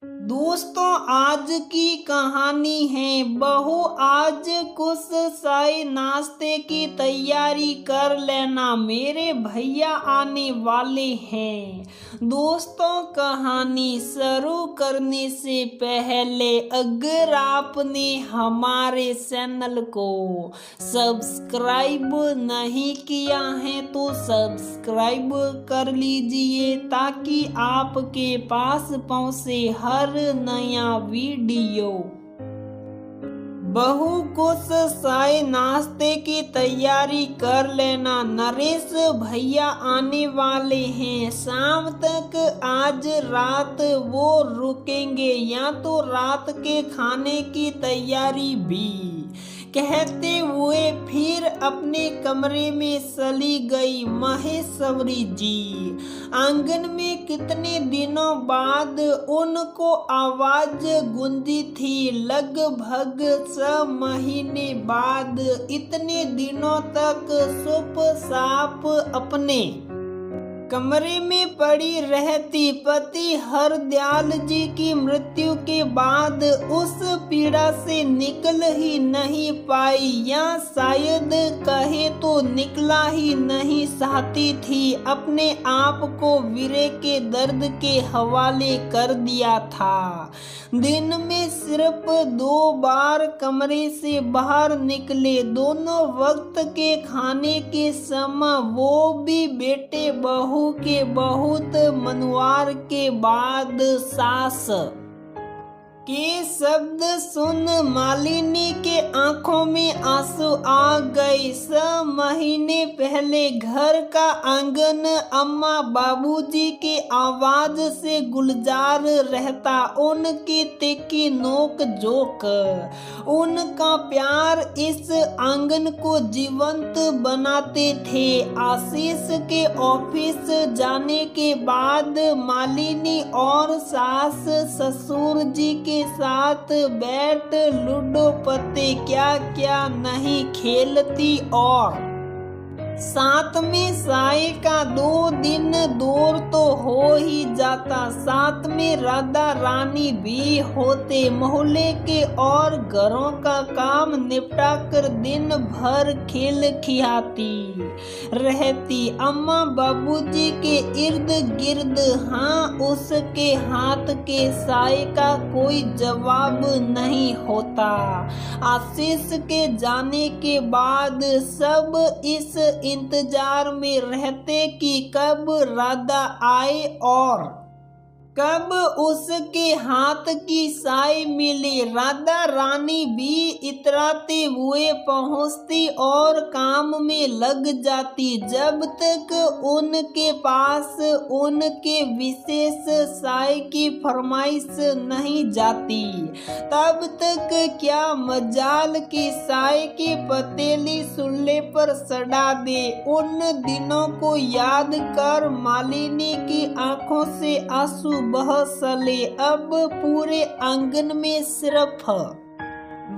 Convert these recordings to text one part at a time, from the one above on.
दोस्तों, आज की कहानी है। बहू, आज कुछ चाय नाश्ते की तैयारी कर लेना, मेरे भैया आने वाले हैं। दोस्तों, कहानी शुरू करने से पहले अगर आपने हमारे चैनल को सब्सक्राइब नहीं किया है तो सब्सक्राइब कर लीजिए ताकि आपके पास पहुंचे हर नया वीडियो। बहू, कुछ चाय नाश्ते की तैयारी कर लेना, नरेश भैया आने वाले हैं। शाम तक आज रात वो रुकेंगे या तो रात के खाने की तैयारी भी। कहते हुए फिर अपने कमरे में चली गई महेश्वरी जी। आंगन में कितने दिनों बाद उनको आवाज गूंजी थी। लगभग 6 महीने बाद इतने दिनों तक चुपचाप अपने कमरे में पड़ी रहती। पति हरदयाल जी की मृत्यु के बाद उस पीड़ा से निकल ही नहीं पाई, या शायद कहे तो निकला ही नहीं चाहती थी। अपने आप को वीरे के दर्द के हवाले कर दिया था। दिन में सिर्फ 2 बार कमरे से बाहर निकले, दोनों वक्त के खाने के समय, वो भी बेटे बहू के बहुत मनवार के बाद सास के शब्द सुन मालिनी के आंखों में आंसू आ गए। 6 महीने पहले घर का आंगन अम्मा बाबूजी के आवाज से गुलजार रहता। उनकी तीखी नोक जोक, उनका प्यार इस आंगन को जीवंत बनाते थे। आशीष के ऑफिस जाने के बाद मालिनी और सास ससुर जी के साथ बैठ लूडो पत्ते क्या क्या नहीं खेलती और साथ में चाय का 2 दिन दूर तो हो ही जाता। साथ में राधा रानी भी होते। मोहल्ले के और घरों का काम निपटा कर दिन भर खेल खियाती रहती। अम्मा बाबूजी के इर्द गिर्द, हाँ, उसके हाथ के चाय का कोई जवाब नहीं होता। आशीष के जाने के बाद सब इस इंतजार में रहते कि कब राधा आए और कब उसके हाथ की चाय मिले। राधा रानी भी इतराते हुए पहुंचती और काम में लग जाती। जब तक उनके पास उनके विशेष चाय की फरमाइश नहीं जाती तब तक क्या मजाल की चाय की पतीली चूल्हे पर सड़ा दे। उन दिनों को याद कर मालिनी की आंखों से आंसू बह चले। अब पूरे आंगन में सिर्फ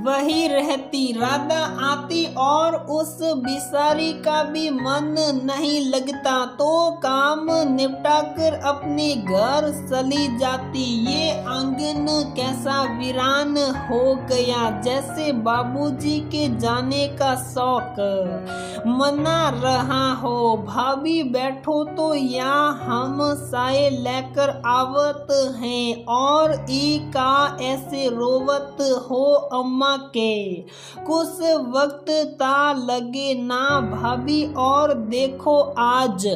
वही रहती। राधा आती और उस बिसारी का भी मन नहीं लगता तो काम निपटा कर अपने घर चली जाती। ये आंगन कैसा वीरान हो गया, जैसे बाबूजी के जाने का शौक मना रहा हो। भाभी बैठो तो यहाँ हम चाय लेकर आवत हैं, और ई का ऐसे रोवत हो अम्मा के। कुछ वक्त ता लगे ना भाभी, और देखो आज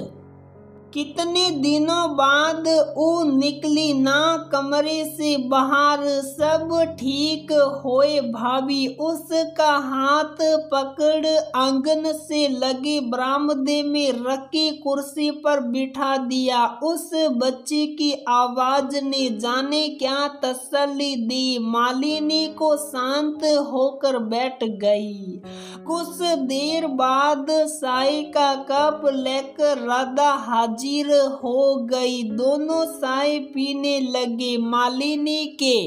कितने दिनों बाद वो निकली ना कमरे से बाहर। सब ठीक होए भाभी, उसका हाथ पकड़ आंगन से लगे बरामदे में रखी कुर्सी पर बिठा दिया। उस बच्ची की आवाज ने जाने क्या तसल्ली दी। मालिनी को शांत होकर बैठ गई। कुछ देर बाद चाय का कप लेकर राधा हाजिर हो गई। दोनों चाय पीने लगे। मालिनी के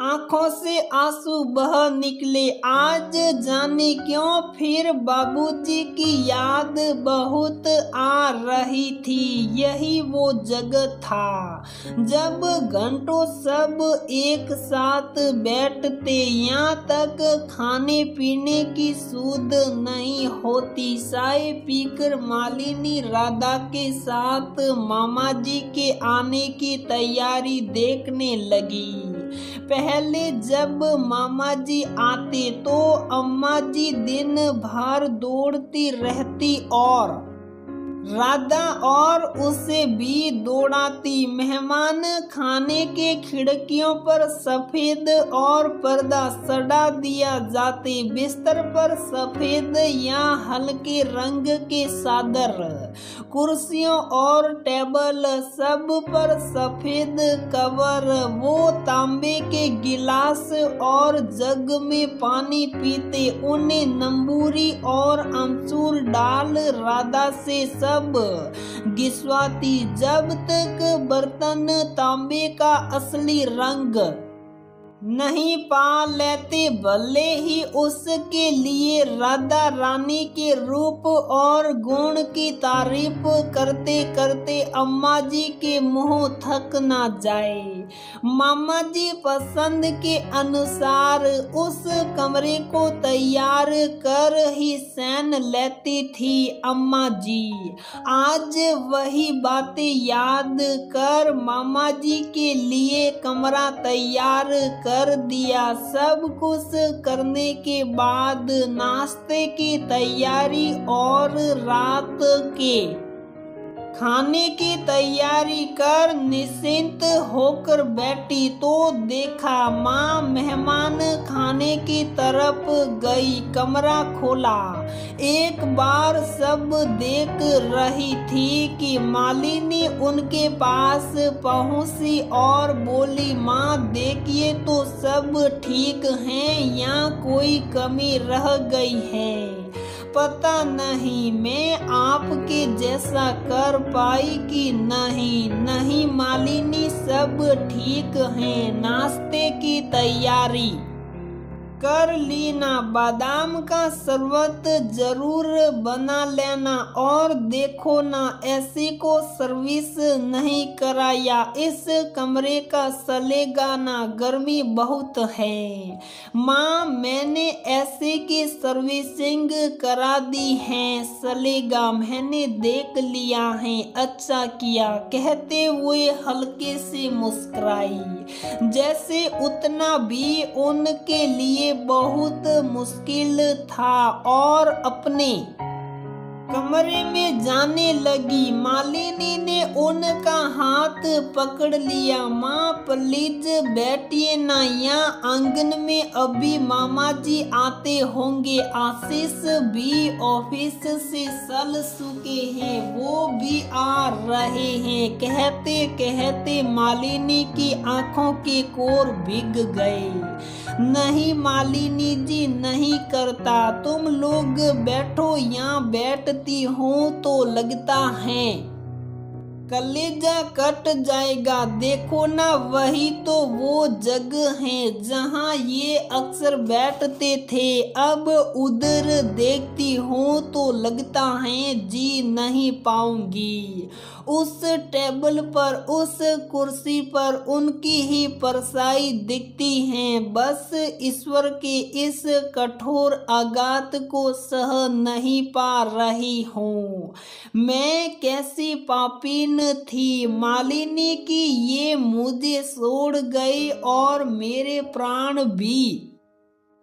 आंखों से आंसू बह निकले। आज जाने क्यों फिर बाबूजी की याद बहुत आ रही थी। यही वो जगह था जब घंटों सब एक साथ बैठते। यहाँ तक खाने पीने की सूद नहीं होती। चाय पीकर मालिनी राधा के साथ मामा जी के आने की तैयारी देखने लगी। पहले जब मामा जी आते तो अम्मा जी दिन भर दौड़ती रहती और राधा और उसे भी दौड़ाती। मेहमान खाने के खिड़कियों पर सफेद और पर्दा सड़ा दिया जाते। बिस्तर पर सफेद या हल्के रंग के चादर, कुर्सियों और टेबल सब पर सफेद कवर। वो तांबे के गिलास और जग में पानी पीते। उन्हें नंबूरी और अमचूर डाल राधा से सब घिसवाती जब तक बर्तन तांबे का असली रंग नहीं पा लेते। भले ही उसके लिए राधा रानी के रूप और गुण की तारीफ करते करते अम्मा जी के मुंह थक ना जाए। मामा जी पसंद के अनुसार उस कमरे को तैयार कर ही सैन लेती थी अम्मा जी। आज वही बातें याद कर मामा जी के लिए कमरा तैयार कर दिया। सब कुछ करने के बाद नाश्ते की तैयारी और रात के खाने की तैयारी कर निश्चिंत होकर बैठी तो देखा माँ मेहमान खाने की तरफ गई। कमरा खोला। एक बार सब देख रही थी कि मालिनी उनके पास पहुंची और बोली, माँ देखिए तो सब ठीक है या कोई कमी रह गई है? पता नहीं मैं आपके जैसा कर पाई कि नहीं। नहीं मालिनी सब ठीक है। नाश्ते की तैयारी कर लेना। बादाम का शरबत जरूर बना लेना और देखो ना ऐसी को सर्विस नहीं कराया। इस कमरे का सलेगा ना, गर्मी बहुत है। माँ मैंने ऐसे की सर्विसिंग करा दी है। सलेगा मैंने देख लिया है। अच्छा किया, कहते हुए हल्के से मुस्कुराई जैसे उतना भी उनके लिए बहुत मुश्किल था और अपने कमरे में जाने लगी। मालिनी ने उनका हाथ पकड़ लिया। माँ प्लीज बैठिए ना, यहाँ आंगन में अभी मामा जी आते होंगे। आशीष भी ऑफिस से चल चुके हैं, वो भी आ रहे हैं। कहते कहते मालिनी की आंखों के कोर भीग गए। नहीं मालिनी जी नहीं करता, तुम लोग बैठो। यहाँ बैठती हूँ तो लगता है कलेजा कट जाएगा। देखो ना वही तो वो जगह है जहाँ ये अक्सर बैठते थे। अब उधर देखती हूँ तो लगता है जी नहीं पाऊंगी। उस टेबल पर उस कुर्सी पर उनकी ही परछाई दिखती है। बस ईश्वर के इस कठोर आघात को सह नहीं पा रही हूँ। मैं कैसी पापीन थी मालिनी की ये मुझे छोड़ गई और मेरे प्राण भी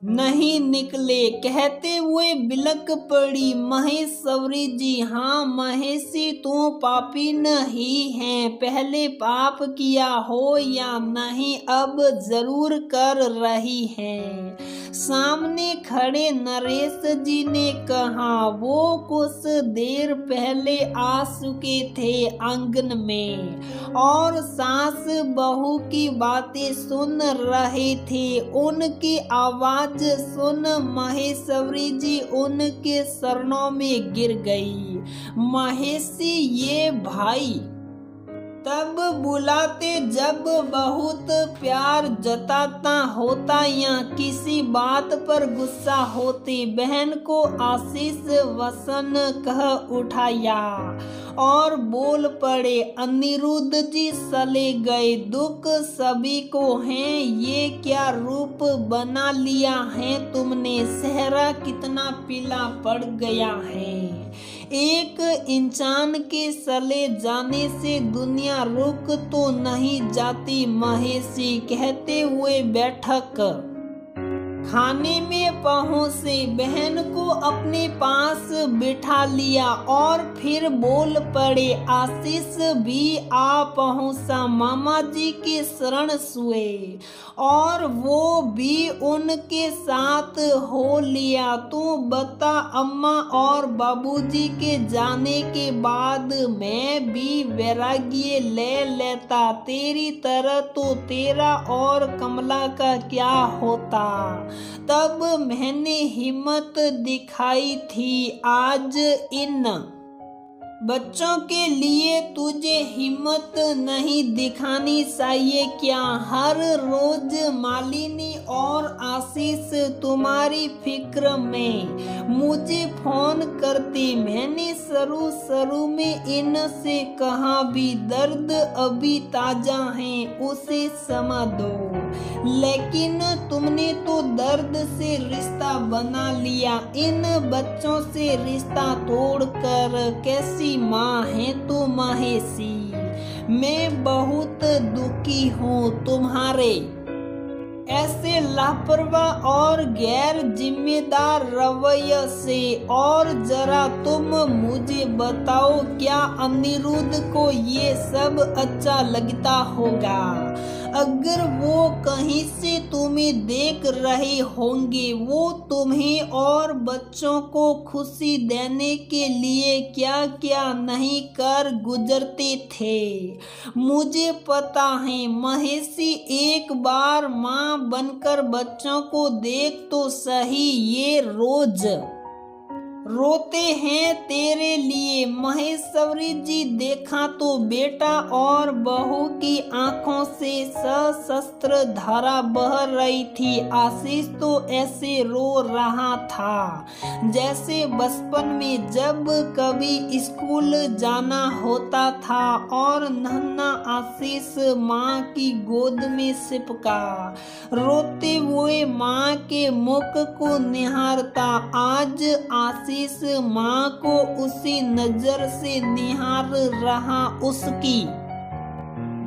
नहीं निकले। कहते हुए बिलक पड़ी महेश्वरी जी। हाँ महेशी तू पापी नहीं है, पहले पाप किया हो या नहीं अब जरूर कर रही है। सामने खड़े नरेश जी ने कहा। वो कुछ देर पहले आ चुके थे आंगन में और सास बहू की बातें सुन रहे थे। उनकी आवाज सुन महेश्वरी जी उनके चरणों में गिर गई। महेशी ये भाई तब बुलाते जब बहुत प्यार जताता होता या किसी बात पर गुस्सा होते, बहन को आशीष वसन कह उठाया और बोल पड़े, अनिरुद्ध जी चले गए, दुख सभी को है, ये क्या रूप बना लिया है तुमने, चेहरा कितना पीला पड़ गया है। एक इंसान के चले जाने से दुनिया रुक तो नहीं जाती महेशी, कहते हुए बैठक खाने में पहुंचे, बहन को अपने पास बिठा लिया और फिर बोल पड़े, आशीष भी आ पहुंचा, मामा जी के शरण सोए और वो भी उनके साथ हो लिया। तू बता अम्मा और बाबूजी के जाने के बाद मैं भी वैराग्य ले लेता, तेरी तरह तो तेरा और कमला का क्या होता। तब मैंने हिम्मत दिखाई थी, आज इन बच्चों के लिए तुझे हिम्मत नहीं दिखानी चाहिए क्या। हर रोज मालिनी और आशीष तुम्हारी फिक्र में मुझे फोन करती, मैंने शुरू में इनसे कहा भी दर्द अभी ताजा है उसे समझ दो, लेकिन तुमने तो दर्द से रिश्ता बना लिया, इन बच्चों से रिश्ता तोड़कर कैसी माँ है तू महेशी। मैं बहुत दुखी हूँ तुम्हारे ऐसे लापरवाह और गैर जिम्मेदार रवैये से। और जरा तुम मुझे बताओ, क्या अनिरुद्ध को ये सब अच्छा लगता होगा? अगर वो कहीं से तुम्हें देख रहे होंगे, वो तुम्हें और बच्चों को खुशी देने के लिए क्या क्या नहीं कर गुजरते थे। मुझे पता है महेशी, एक बार माँ बनकर बच्चों को देख तो सही, ये रोज रोते हैं तेरे लिए। महेश्वरी जी देखा तो बेटा और बहू की आंखों से सशस्त्र धारा बह रही थी। आशीष तो ऐसे रो रहा था जैसे बचपन में जब कभी स्कूल जाना होता था और नन्हा आशीष माँ की गोद में सिपका रोते हुए माँ के मुख को निहारता। आज आशीष माँ को उसी नजर से निहार रहा, उसकी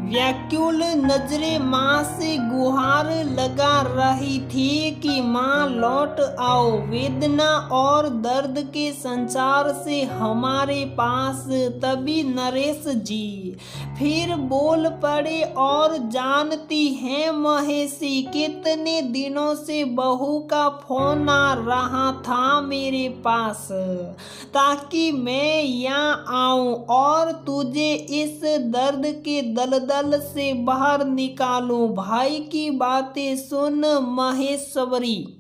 व्याकुल नजरें माँ से गुहार लगा रही थी कि माँ लौट आओ, वेदना और दर्द के संचार से हमारे पास। तभी नरेश जी फिर बोल पड़े, और जानती हैं महेशी, कितने दिनों से बहू का फोन आ रहा था मेरे पास ताकि मैं यहाँ आऊं और तुझे इस दर्द के दलदल से बाहर निकालूं। भाई की बातें सुन महेश्वरी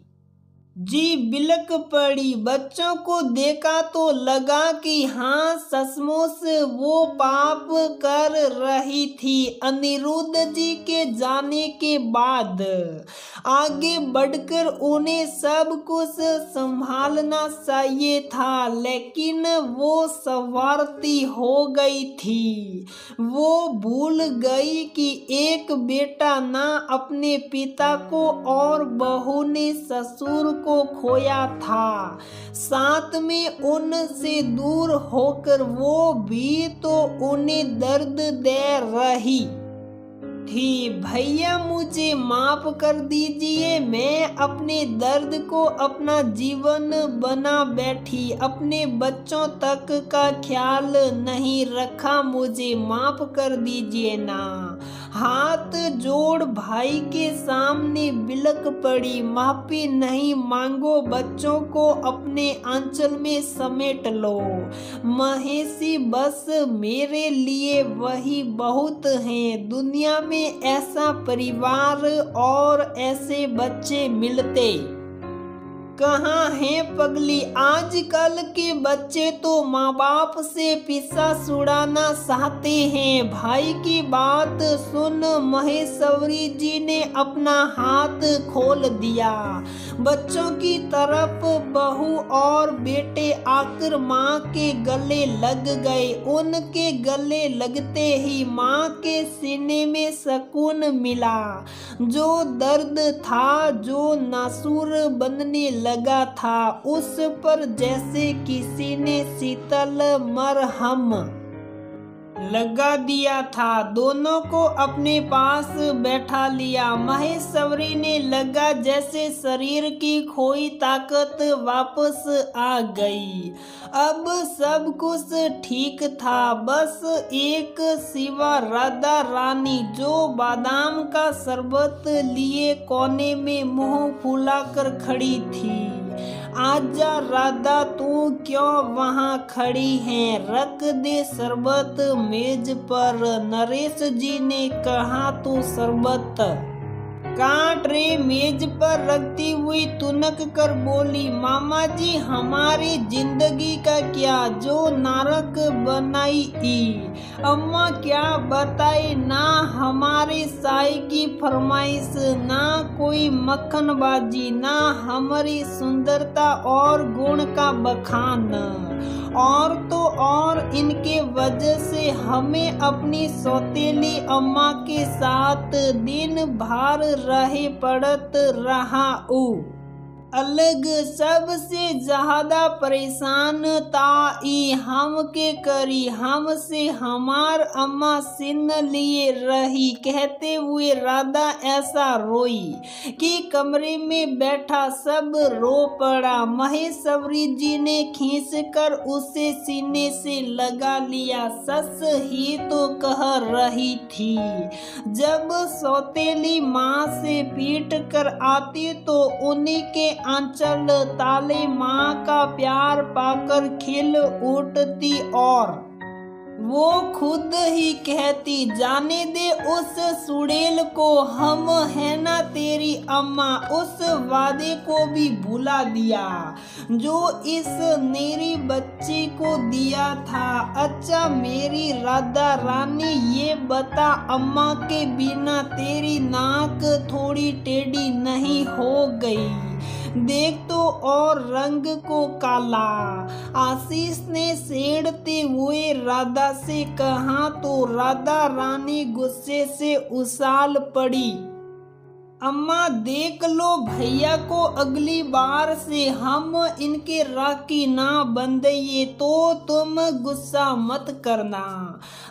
जी बिलक पड़ी। बच्चों को देखा तो लगा कि हाँ सचमुच वो पाप कर रही थी। अनिरुद्ध जी के जाने के बाद आगे बढ़कर उन्हें सब कुछ संभालना चाहिए था, लेकिन वो स्वार्थी हो गई थी। वो भूल गई कि एक बेटा ना अपने पिता को और बहू ने ससुर को खोया था, साथ में उनसे दूर होकर वो भी तो उन्हें दर्द दे रही थी। भैया मुझे माफ कर दीजिए, मैं अपने दर्द को अपना जीवन बना बैठी, अपने बच्चों तक का ख्याल नहीं रखा, मुझे माफ कर दीजिए ना। हाथ जोड़ भाई के सामने बिलक पड़ी। माफी नहीं मांगो, बच्चों को अपने आंचल में समेट लो। महेशी बस मेरे लिए वही बहुत हैं। दुनिया में ऐसा परिवार और ऐसे बच्चे मिलते कहाँ है पगली, आजकल के बच्चे तो माँ बाप से पिस्सा छुड़ाना चाहते हैं। भाई की बात सुन महेश्वरी जी ने अपना हाथ खोल दिया। बच्चों की तरफ बहू और बेटे आकर माँ के गले लग गए। उनके गले लगते ही माँ के सीने में सुकून मिला। जो दर्द था, जो नासूर बनने लगा था, उस पर जैसे किसी ने शीतल मरहम लगा दिया था। दोनों को अपने पास बैठा लिया। महेश्वरी ने लगा जैसे शरीर की खोई ताकत वापस आ गई। अब सब कुछ ठीक था, बस एक सिवा राधा रानी, जो बादाम का शरबत लिए कोने में मुंह फुलाकर खड़ी थी। आजा राधा, तू क्यों वहाँ खड़ी है, रख दे शरबत मेज पर। नरेश जी ने कहा तो शरबत काट रे मेज पर रखती हुई तुनक कर बोली, मामा जी हमारी जिंदगी का क्या जो नरक बनाई। अम्मा क्या बताए, ना हमारे साई की फरमाइश, ना कोई मक्खनबाजी, ना हमारी सुंदरता और गुण का बखान, और तो और इनके वजह से हमें अपनी सौतेली अम्मा के साथ दिन भर रहे पड़त रहा। अलग सबसे ज्यादा परेशान ताई हम के करी, हमसे हमार अम्मा सिन लिए रही। कहते हुए राधा ऐसा रोई कि कमरे में बैठा सब रो पड़ा। महेश्वरी जी ने खींच कर उसे सीने से लगा लिया। सस ही तो कह रही थी, जब सौतेली माँ से पीट कर आती तो उन्हीं के आंचल ताले माँ का प्यार पाकर खिल उठती और वो खुद ही कहती, जाने दे उस सुड़ेल को, हम है ना तेरी अम्मा। उस वादे को भी भुला दिया जो इस मेरी बच्ची को दिया था। अच्छा मेरी राधा रानी, ये बता अम्मा के बिना तेरी नाक थोड़ी टेढ़ी नहीं हो गई? देख तो और रंग को काला। आशीष ने छेड़ते हुए राधा से कहा तो राधा रानी गुस्से से उछाल पड़ी। अम्मा देख लो भैया को, अगली बार से हम इनके राखी ना बंधिए तो तुम गुस्सा मत करना।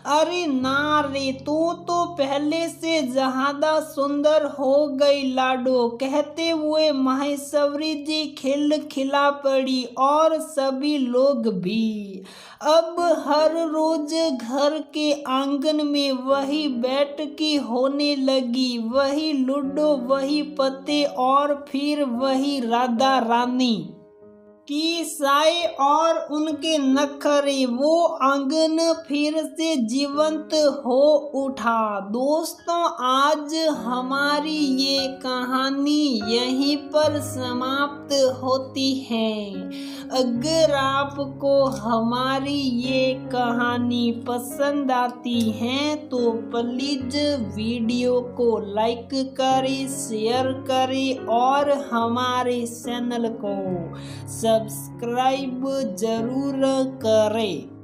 अरे ना रे, तू तो पहले से ज्यादा सुंदर हो गई लाडो। कहते हुए महेश्वरी जी खिलखिला पड़ी और सभी लोग भी। अब हर रोज घर के आंगन में वही बैठकी होने लगी, वही लूडो, वही पत्ते और फिर वही राधा रानी की साए और उनके नखरे। वो आंगन फिर से जीवंत हो उठा। दोस्तों, आज हमारी ये कहानी यहीं पर समाप्त होती है। अगर आपको हमारी ये कहानी पसंद आती है तो प्लीज वीडियो को लाइक करें, शेयर करें और हमारे चैनल को सब्सक्राइब जरूर करें।